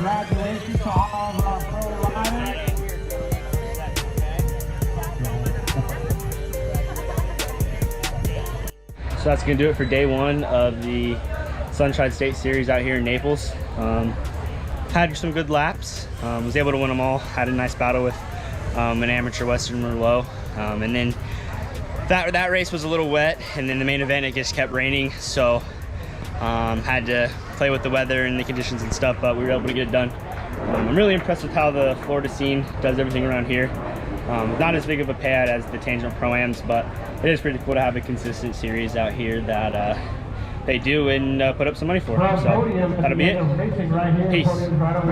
Congratulations to all of our pro riders. So that's gonna do it for day one of the Sunshine State Series out here in Naples. Had some good laps, was able to win them all. Had a nice battle with an amateur Western Merlot, and then that race was a little wet, and then the main event it just kept raining, so had to play with the weather and the conditions and stuff, but we were able to get it done. I'm really impressed with how the Florida scene does everything around here. Not as big of a payout as the Tangent Pro-Ams, but it is pretty cool to have a consistent series out here that they do and put up some money for. So that'll be it. Peace.